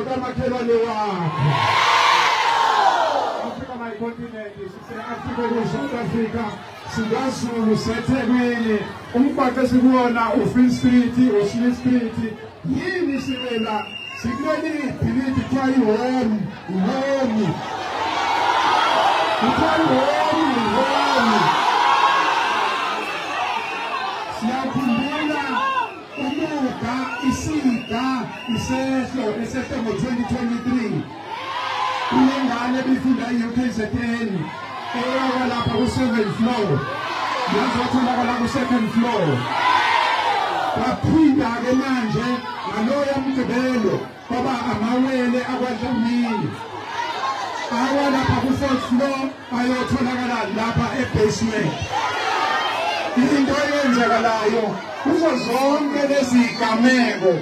kamakhelwane wakho. Africa my continent, Africa South Africa, SikaZulu, seThekwini, umbhaqo sikuwona uFree Street, uSmith Street, yini sibela sikuleli ibhilidi kuthiwa ihome. Kuthiwa ihome. Siyakhumbula umuga isiga isehlo ngo-2023 kulengane ebifunda i-UKZN eyaba lapha ku-7th floor yazotholakala ku-2nd floor waphinda-ke manje ngaloya mgqibelo kwaba amawele akwaDlamini awa lapha ku-4th floor ayotholakala lapha e-basement. Into eyenzakalayo kuzo zonke lezi gameko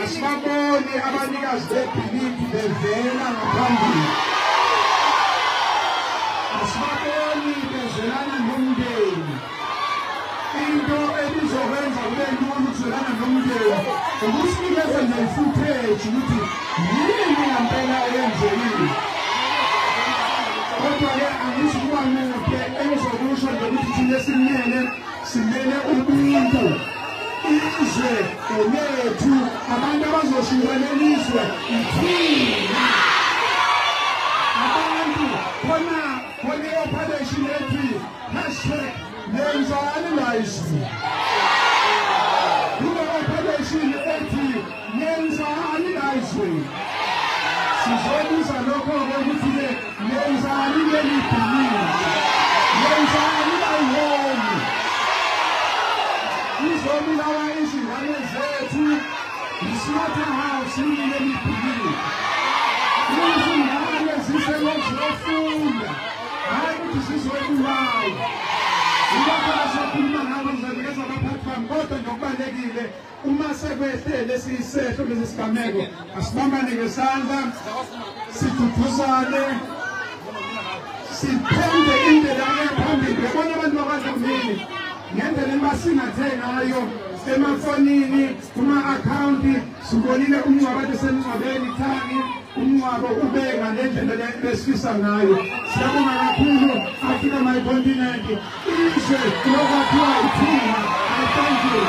asibaboni abanikazi bebhilidi bevela ngaphambili, asibaboni bezelana nomndeni. Into ebizokwenza kube lula ukuzwelana nomndeni ukusinikeza nje i-footage ukuthi yini ngempela eyenzekile. Kodwa-ke angisikubanike engizokusho nje ukuthi thina simele ubuntu, izwe lethu, abantu abazoshintsha leli izwe ithina. Abantu khona i-operation ethi #nenzani layizwi. Kule operation ethi nenzani layizwi. Sizobuza lokho-ke ukuthi-ke nenzani leli bhilidi, nenzani layihome. Izobulawa izingane zethu i-slaughterhouse leli bhilidi. Izingane zisezofunda, hayi ukuthi zizobulawa. Yilokho sakhuluma ngabo ngizanikeza abaphathi bami, kodwa ngokubalulekile uma sekwehlele siyisehlo lesi sigameko asibambane ngesandla, siduduzane, siphende indlela yaphambili. Yabona abantu bakwaDlamini ngendlela emasingathe ngayo emafonini kuma-akhawunti, sibonile umngcwabo ade semngcwabeni Thangi, umngcwabo ube ngalendlela lesifisa ngayo. Siyabonga kakhulu Africa my continent, izwe lokwakhiwa ithina. I thank you.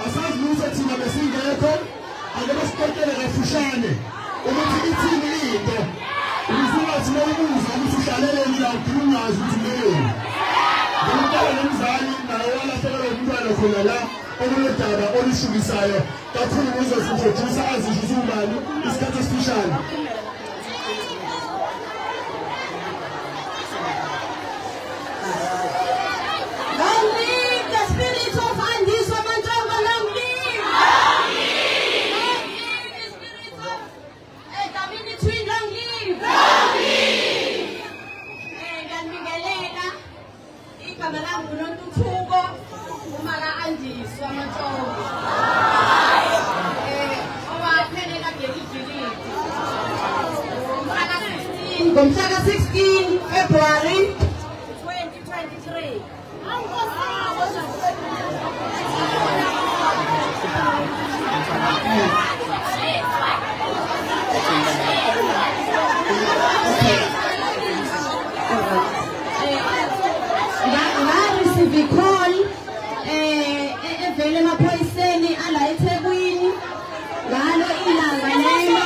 Asazibuza thina besingekho angabasikotela kafushane ukuthi ithini into usuwathi mawubuza ukuthi uhlaleleni la udungazi ukuthi leyo ngomntwana nomzali naye walahlekelwa umntwana khona la okunodaba olushukisayo kakhulu uzosintroduce azisho ukuthi ubani isikhathi esifishane. Ngomhlaka 16 February 2023 Thank you. ngivele emaphoyiseni ala eThekwini ngalo ilanga lelo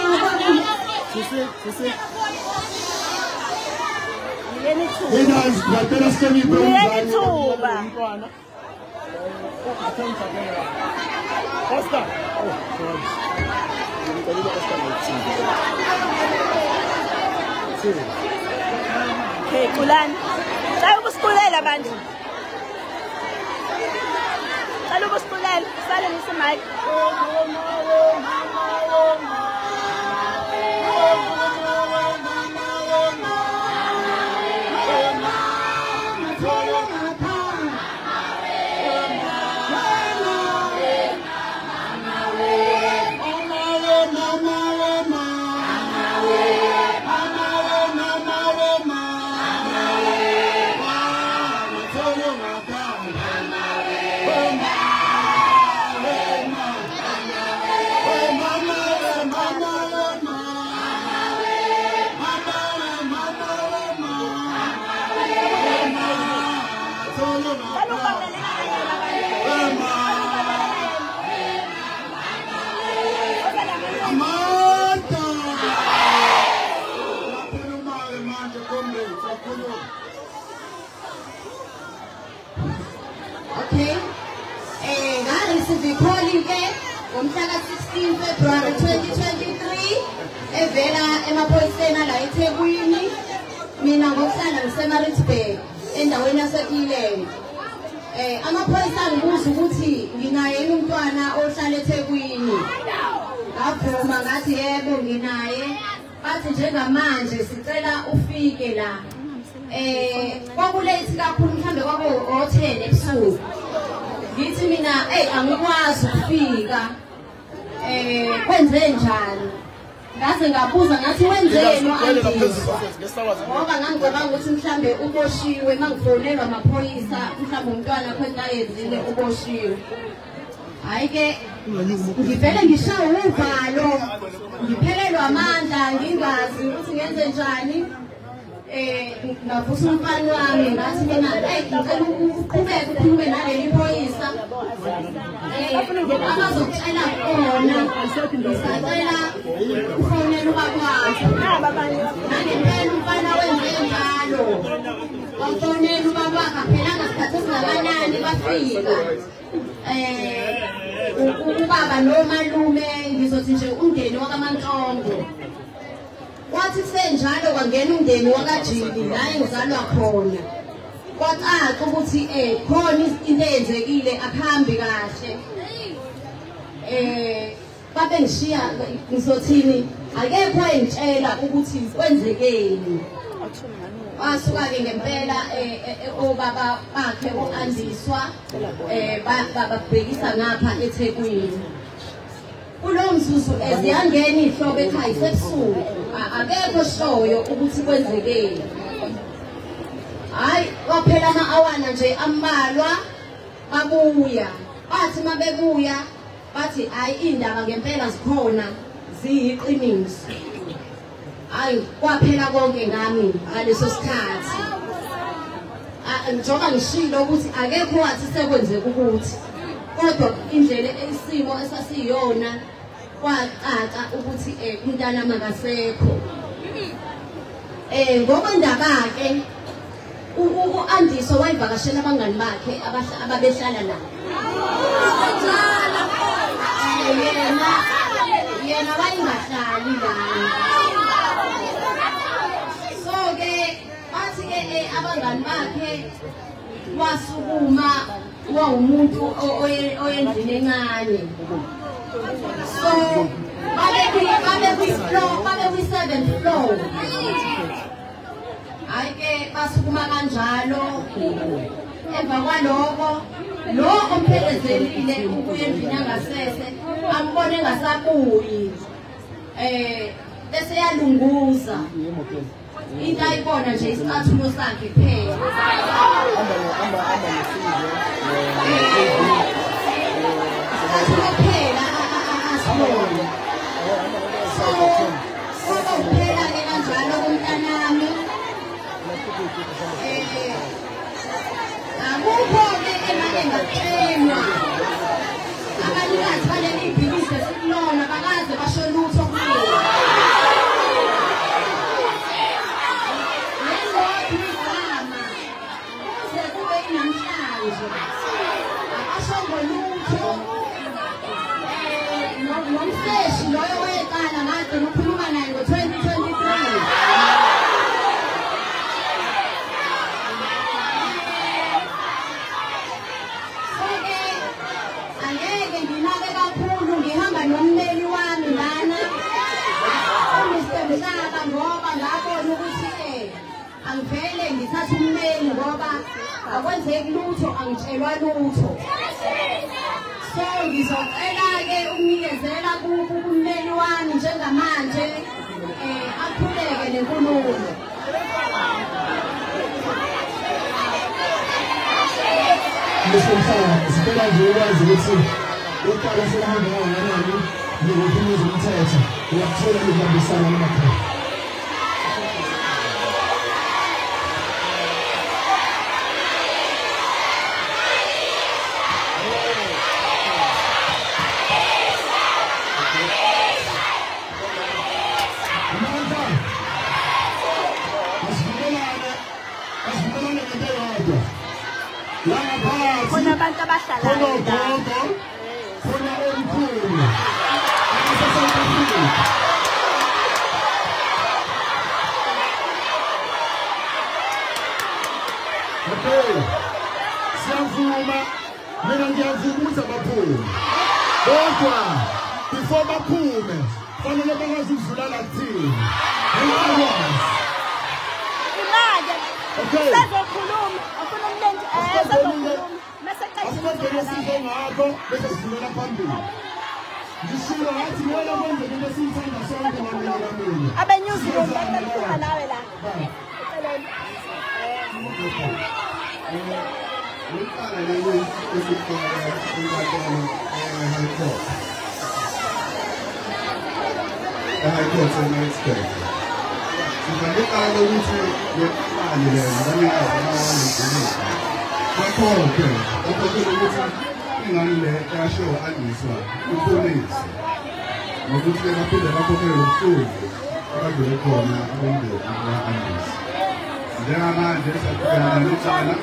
Okay, Kulan. Tayo kuskulela bandla. Tayo kuskulela. Sala ni sa mic. Ngomhlaka 16 February 2023 evela emaphoyiseni la eThekwini mina ngokuhlala ngiseMaritzburg endaweni yaseKileyo amaphoyisa angibuza ukuthi nginayena umntwana ohlala eThekwini ngavuma ngathi yebo nginaye bathi njengamanje sicela ufike la kwakulethi kakhulu mhlambe kwabo 10 ebusuku ngithi mina angikwazi ukufika kwenze njani ngaze ngabuza ngathi wenzeni ngoba ngangicabanga ukuthi mhlambe uboshiwe mangifonelwa amaphoyisa mhlambe umntwana khona ayenzile uboshiwe hayi ke ngivele ngishawe uvalo ngiphelelwa amandla ngingazi ukuthi ngenze njani ngavusa umfana wami ngathi mina ngicela uqhubeke ukhulume naleli phoyisa abazokutshela khona ngisacela ufonele ubakwakhe nangempela umfana wenze njalo wafonela ubakwakhe phela ngasikhathi esingakanani bafika ubaba nomalume ngizothi nje umndeni wakaMantongo kwathi senjalo kwangena umndeni wakaJili la engizalwa khona kwacaca ukuthi khona into eyenzekile akuhambi kahle babe ngishiya ngizothini akekho engitshela ukuthi kwenzekeni wasuka ke ngempela obaba bakhe uAndiswa babhekisa ngapha eThekwini kulo mzuzu eziyangena ihlobo ekhaya sebusuku akekho shoyo ukuthi kwenzekeni hayi waphela ama-awana nje ambalwa babuya bathi mabebuya bathi hayi indaba ngempela zikhona ziyiqiniso hayi kwaphela konke ngami ngaleso sikhathi njengoba ngishilo ukuthi akekho wathi sekwenzeka ukuthi kodwa indlela isimo esasiyona kwacaca ukuthi umntana makasekho ngoba ndaba ke uAndiso wayivakashela abangani bakhe ababehlala la yena wayengahlali la so ke bathi ke abangani bakhe wasukuma wawumuntu oyendlini encane so babe kwi-7th floor hayi ke basukuma kanjalo emva kwaloko lo ompherezelile ukuya endlini yangasese ambone engasabuyi bese yalunguza into ayibona nje isicathulo sakhe kuphela kuphela asibone so kuphela ke kanjalo kumntanami akukho ke emake ngaxenwa abanikazi baleli ibhizinisi esikulona bakaze basho lutho kulo. Lelokhu igama kuze kube namhlanje abashongo lutho nomseshi loyo weqala kade ukhuluma naye ngo-2023. Angeke nginake kakhulu ngihamba nommeli wami lana uMr Mhlaba ngoba ngabona ukuthi angivele ngithathe ummeli ngoba akwenzeki lutho angitshelwa lutho. So ngizocela-ke ukunikezela kummeli wami njengamanje akhuleke nenkulumo. Sicela nje ukwazi ukuthi uqala selahamba kangakanani ngokuphunyuza umthetho uyakuthola ukubambisana namakhaya. Khona abantu abahlala khona omkhulu okay siyavuma mina ngiyavuma ukuthi abaphume kodwa before baphume fanele bakwazi ukudlula la kuthina okay sazokhuluma afuna umlenze sazokhuluma ngakho bese sidlulela phambili ngishilo ngathi ngeke kwenze into esiyithanda sonke ngamina abenyuzulu bakhuluma nawe la uqala lelo esikhona enkantolo High Court United States. Sibalekala ukuthi yekufani le ngabanikazi abawalezilisa. Bakho-ke okukhona ukuthi ingane le yasho andiswa ipolisi ngokuthi baphinde bakhokhele ubuhlungu abadlule khona abomndeni baka-Andisa. Njengamanje siyaqhubekana necala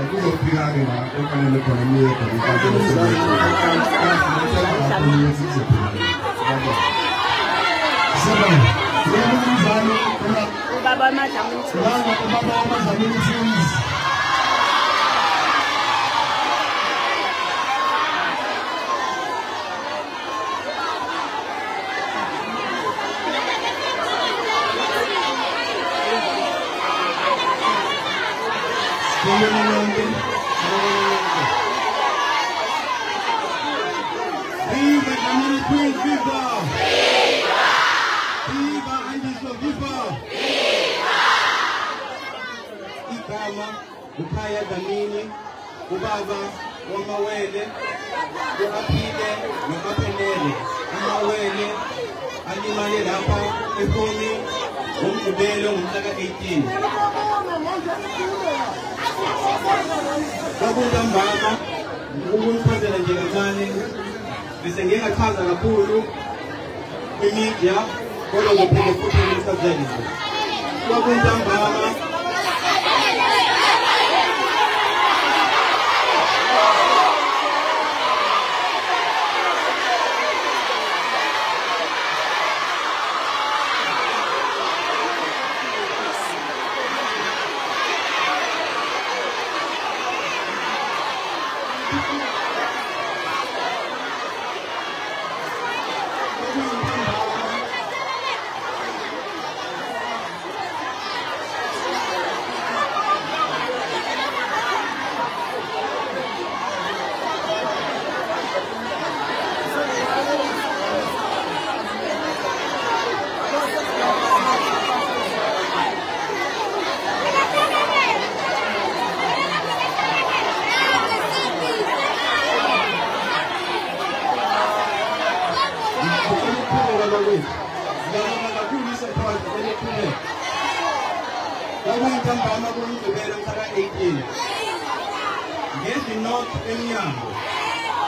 kuzofika-ke la okufanele khona niye Ubaba Madlamini. Ukhaya Dlamini, ubaba wamawele, uAphile noAphelele, amawele alimale lapha ekhoni ngomgqibelo ngomhla ka-18. Kwakuntambama, ukunichazela nje kancane, bese ngingachaza kakhulu kwi-media, kodwa ngiphinde futhi nginichazele. Kwakuntambama Kwakuntambama kumgqibelo mhla ka-18 ngezi-north emnyango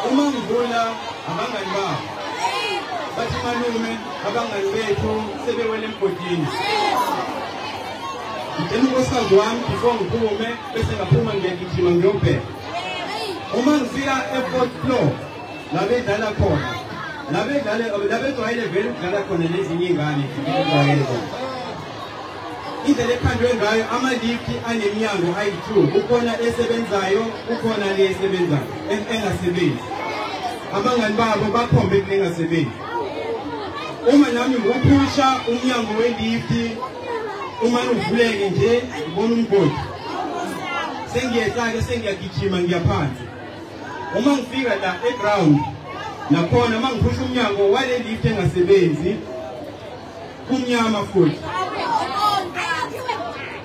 uma ngivula abangani babo bathi malume abangani bethu sebewele emgodini ngitshela unkosikazi wami before ngiphume bese ngaphuma ngiyagijima ngiyobheka uma ngifika e-4th floor la bedlala khona la bejwayele vele ukudlala khona nezinye iy'ngane indlela ekhandwe ngayo ama-lift aneminyango ayi-2 ukhona esebenzayo ukhona le esebenzayo engasebenzi abangani babo bakhombe kule engasebenzi uma nami ngokuphusha umnyango we-lift uma uvuleke nje ngibona umgodi sengiyehla-ke sengiyagijima ngiyaphansi uma ngifika la e-ground nakhona uma ngiphusha umnyango wale lift engasebenzi kumnyama futhi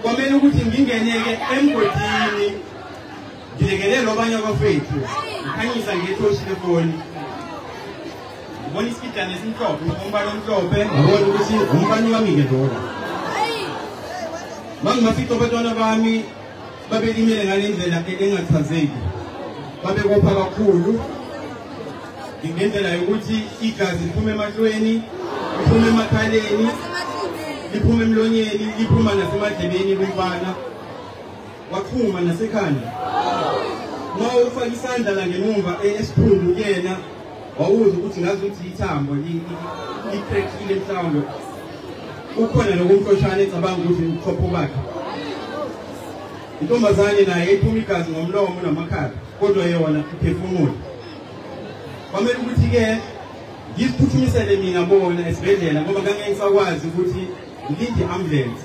kwamele ukuthi ngingeneke emgodini ngilekelele abanye abafethu ngikhanyisa ngetoshi lefoni ngibona isikidane esimhlophe umbala omhlophe ngabona ukuthi umfana wami-ke lola mangimafica abantwana bami babelimele ngale ndlela engachazeki babekopha kakhulu ngendlela yokuthi igazi liphume emahlweni liphume emakhaleni liphume emlonyeni liphuma nasemadlebeni kumfana waqhuma nasekhanda uma ufaka isandla la ngemuva esiphundu kuyena wawuza ukuthi ngazi ukuthi ithambo liqrekile mhlawumbe ukhona nokumhloshana ecabanga ukuthi ubuchopho bakhe intombazane naye iphuma igazi ngomlomo namakhala kodwa yona iphefumula kwamele ukuthi-ke ngiziphuthumisele mina bona esibhedlela ngoba ngangeke ngisakwazi ukuthi ngilinde i-ambulance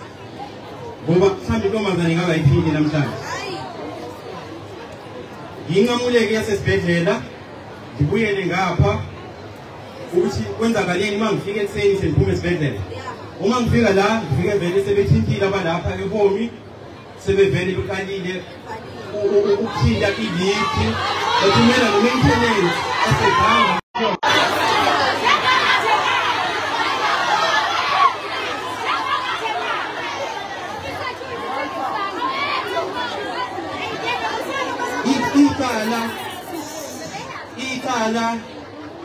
ngoba mhlawumbe intombazane ingakayiphili namhlanje ngingamuleke yasesibhedlela ngibuyele ngapha ukuthi kwenzakaleni uma ngifika ekuseni sengiphuma esibhedlela uma ngifika la ngifike vele sebethintile abalapha ehomi sebevele beqalile ukuthinta i-lift bathumela no-maintenance asebhanga ikhala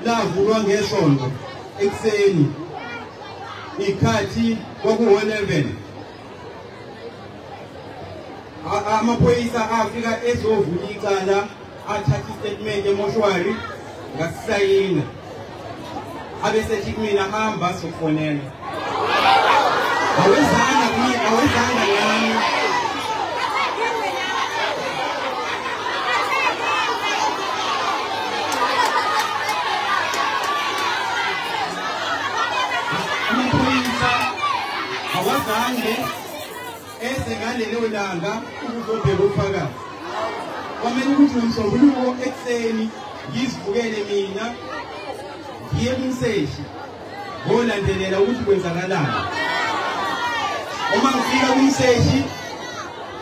lavulwa ngesonto ekuseni ikhathi kwaku-11 amaphoyisa afika ezovula icala athatha istatement emoshwari ngasisayina abesethi kumina hamba sokufonela awezanga nami awazange eze ngalelo langa ukuzobheka ubufakazi kwamele ukuthi ngomsombuluko ekuseni ngizivukele mina ngiye kumseshi ngolandelela ukuthi kwenzakalani uma ngifika kumseshi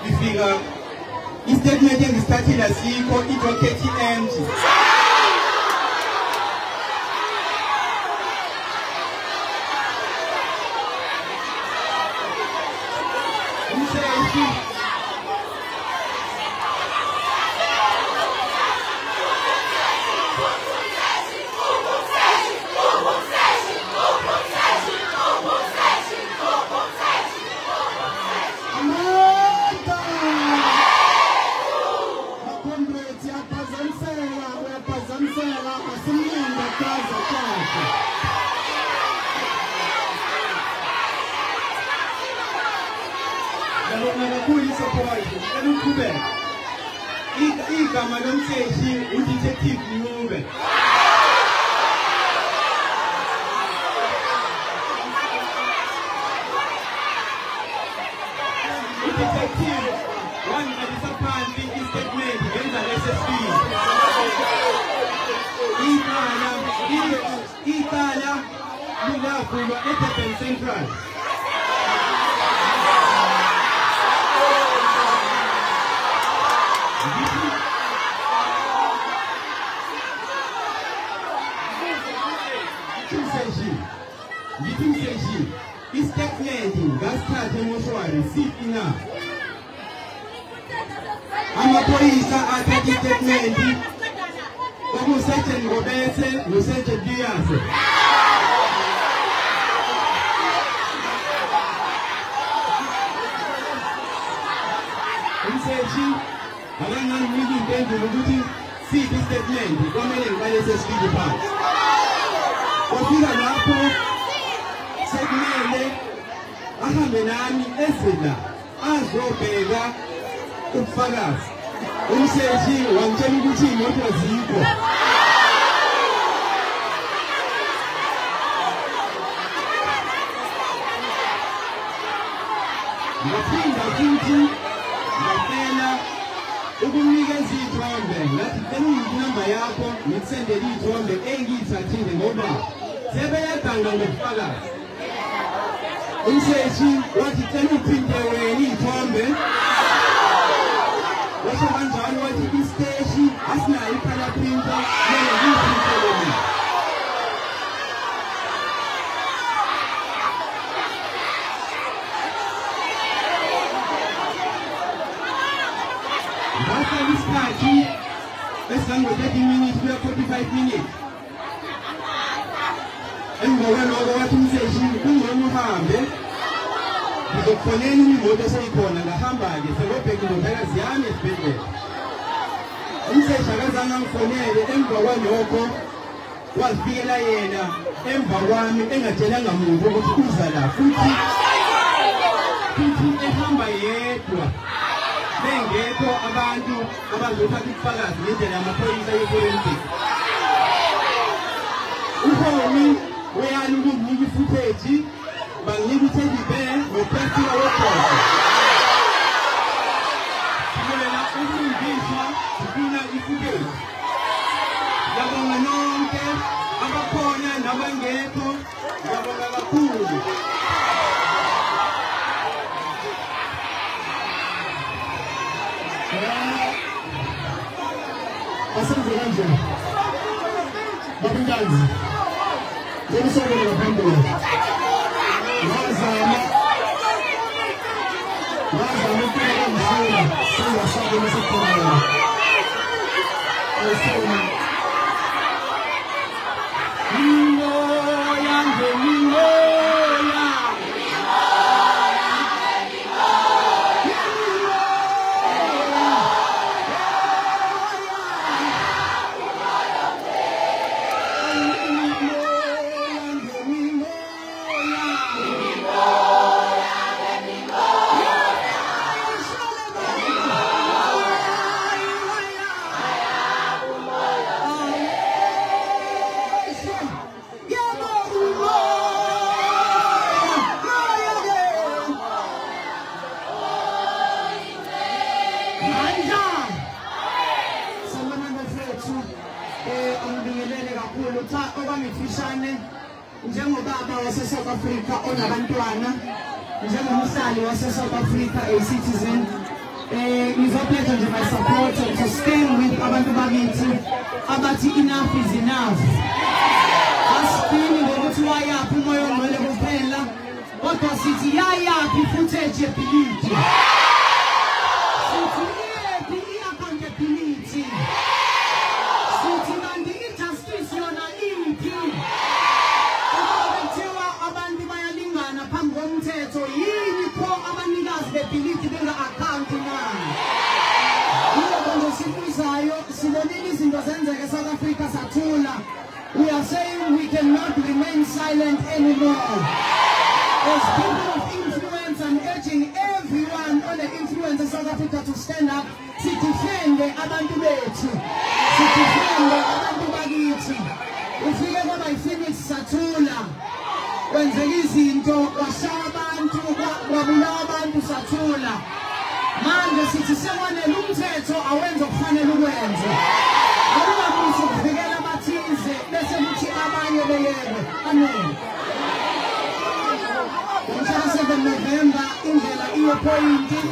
ngifika istatement engisithathile asikho idokhethi empty igama lomseshi udetective Ncube udetective wangiqalisa phansi istatement ngenza le-SSB icala lilavulwa eDurban Central ngithimseshi istatement ngasithatha emoshwari sithi na amaphoyisa athatha istatement kwakusetsheni ngobese nosetsheni Diyase. Umseshi akangani nginika impendulo ukuthi siphi statement kwamele ngibalese sifike phansi. Kwafika lapho sekumele ahambe nami ezela azobheka ubufakazi. Umseshi wangitshela ukuthi imoto azikho. Ngaphinda futhi ngacela ukunikeza iy'thombe ngathi senginamba yakho ngikusendele iy'thombe engiyithathile ngoba sebeyadanga ngobufakazi. Umseshi wathi cela uphinde wena iy'thombe. Washo kanjalo wathi isiteshi asinayo i-color printer kumele ngiyiphintele mina. Ngahlala isikhathi esingango-30 minutes kuya 45 minutes. Emva kwaloko wathi umseshi kungcono uhambe ngizokufonela imoto eseyikhona ngahamba-ke selobheka indodakazi yami esibhedlela. Umseshi akazange angifonele. Emva kwalokho wazifikela yena emva kwami engatshelanga muntu ukuthi uza la futhi ehamba yedwa bengekho abantu abazothatha ubufakazi ngendlela yamaphoyisa ye-forensic. Uhomi uyani ukunginika ifootage banginika u-teddy bear noplastiki wokhozi. Sibonela ukulungiswa sifuna ifootage. Ngiyabonga nonke abakhona nabangekho, ngiyabonga kakhulu. Asenze kanjani? Babingazi. Ngizokusobela phambili. Wazama ukubona ngizula sengashabe nesikhona. Njengobaba wase-South Africa onabantwana, njengomhlali wase-South Africa, a citizen, ngizophetha nje my support to stand with abantu bakithi abathi enough is enough. Asidingi ngokuthi wayaphi umoya ongcwele kuphela, kodwa sithi yayaphi footage yebhilidi. Sithi iyephi i-accountability. Sithi kanti i-justice yona iphi. Abantu bayalingana phambi komthetho, yini pho abanikazi bebhilidi benga-account na? Yebo nje sibuzayo, sibonile izinto zenzeka eSouth Africa sathula. We are saying we cannot remain silent anymore. As people of influence, I'm urging everyone on the influence of South Africa to stand up. Sidifende abantu bethu. Sidifende abantu bakithi. Ufike kwaba-Phoenix sathula. Kwenzeka izinto, kwashaya abantu, kwabulawa abantu sathula. Manje sithi sekwanele umthetho awenze okufanele ukwenze. Akukabusi ukuvikela abathize bese kuthi abanye beyeke. Amen. Ngomhlaka 7 November indlela iyophoyinti.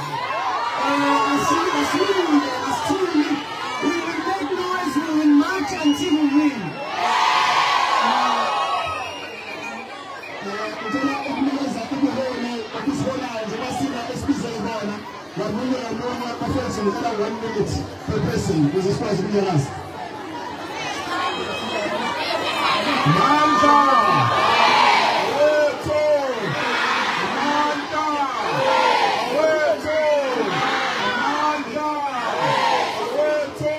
Asilinde, asithuli. We will make noise, we will march until we win.1 minute per person, because it's supposed to be the last. Manda! Weto! Manda! Weto! Manda! Weto!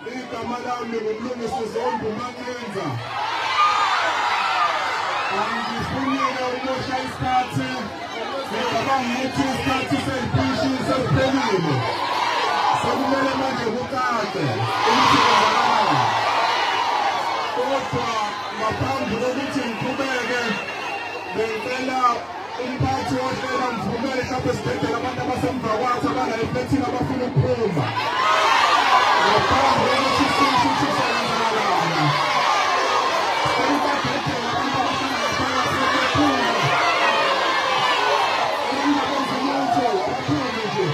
Igama lami ngumlungisi Zondo Makenza. Angifunile umosha isikhathi. Ngicabanga ukuthi isikhathi sey'pishi sesiphelile. Sekumele manje kukade ukuthi kwenzakalani. Kodwa ngaphambi kokuthi ngiqhubeke, bengicela umphathi wohlela mvumele mhlawumbe sibhedlela abantu abasemva kwakhe abanayo iflethini abafuna ukuphuma. Ngaphambi kokuthi sisho ukuthi kuzoyenzakalani. Sekubabhedlela abantu abahlala ngaphakathi bephuma. Engakwenzi lutho, abaphume nje.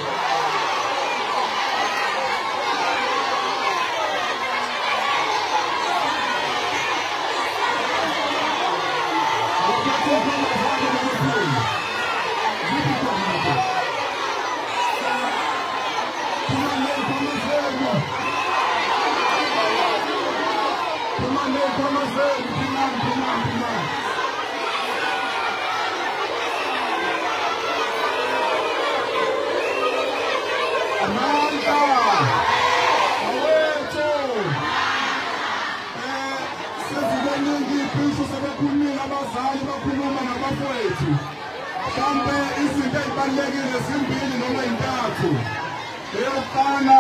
Abazali bakhuluma nabafowethu mhlawumbe izinto ezibalulekile zimbili noma intathu. Eyokuqala,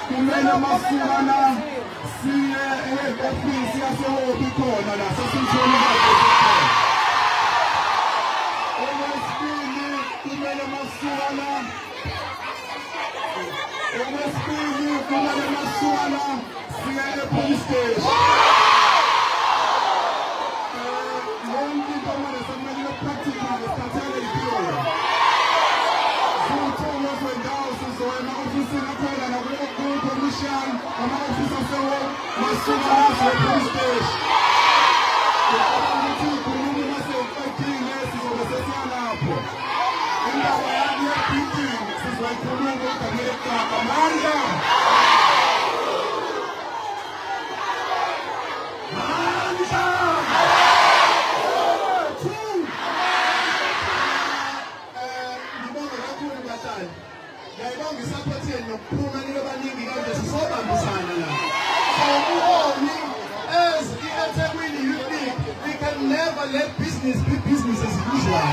kumele masukana siye e-ofisi yaseHobi khona la sesimthoni kakhona. Okwesibili, kumele masukana siye e-police station. Never let business be business as usual.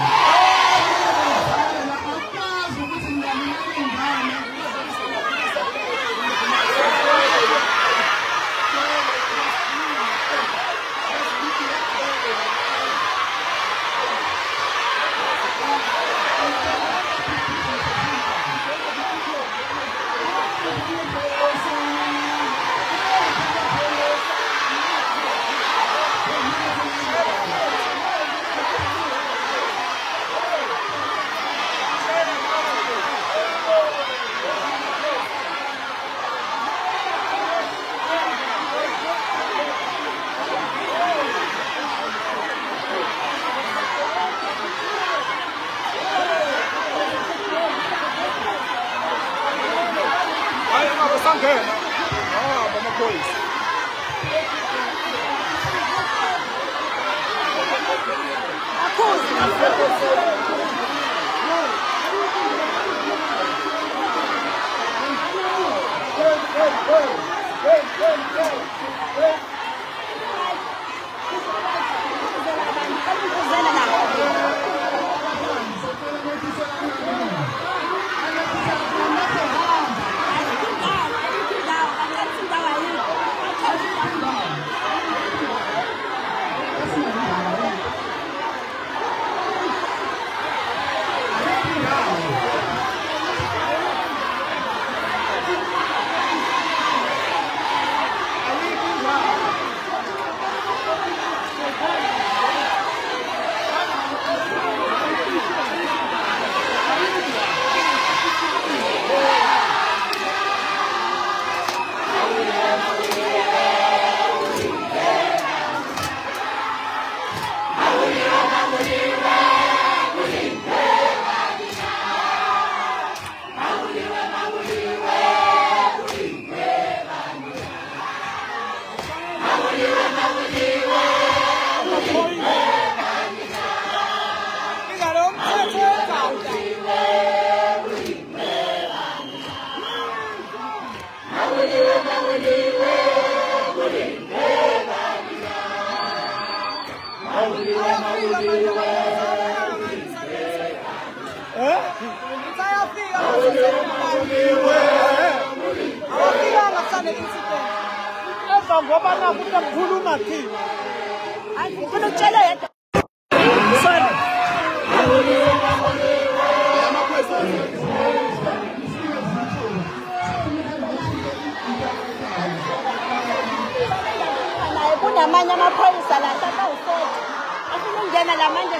Namanya amaphoyisa la sakawufota afuna ungena la manje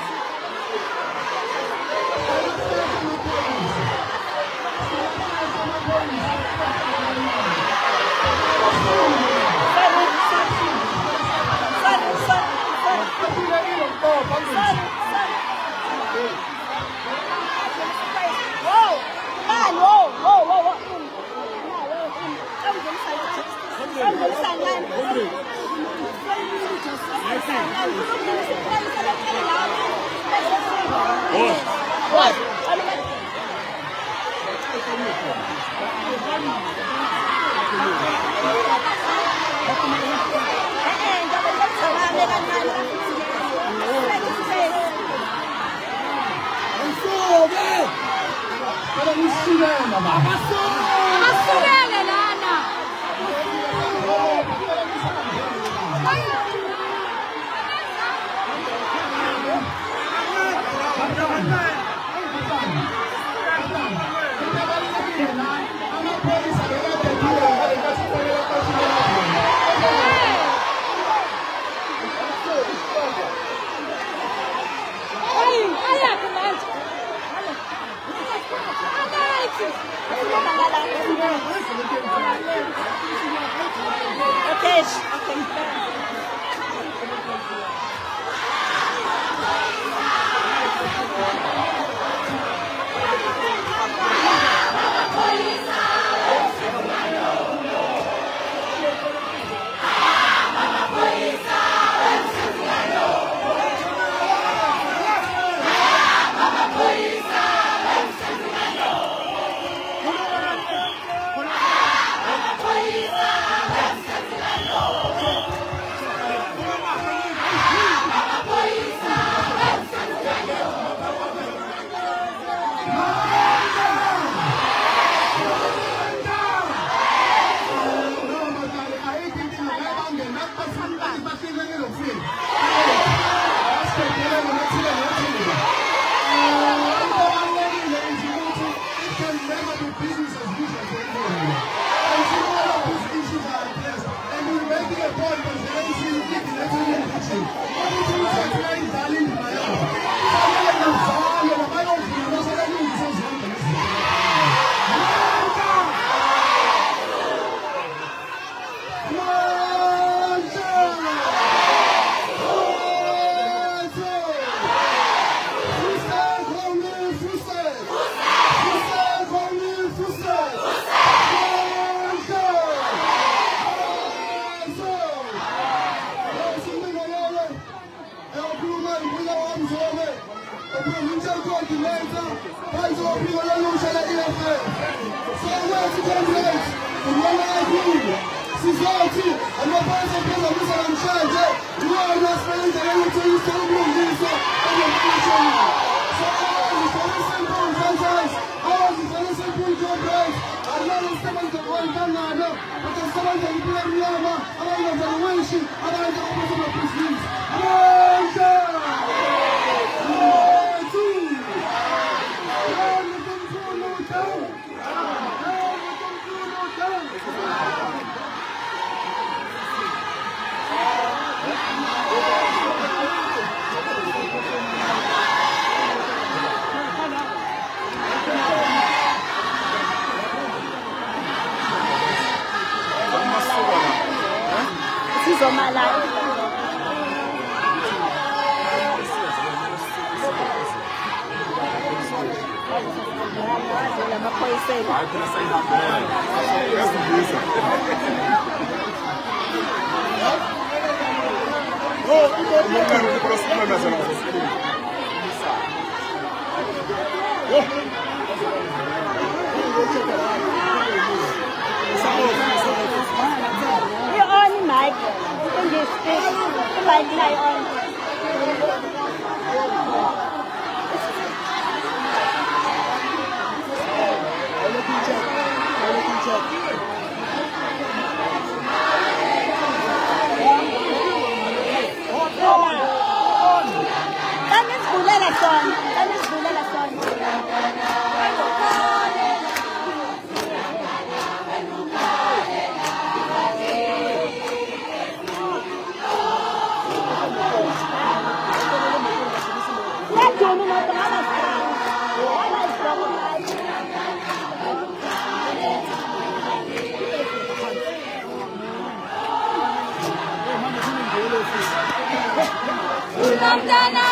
What? Unakana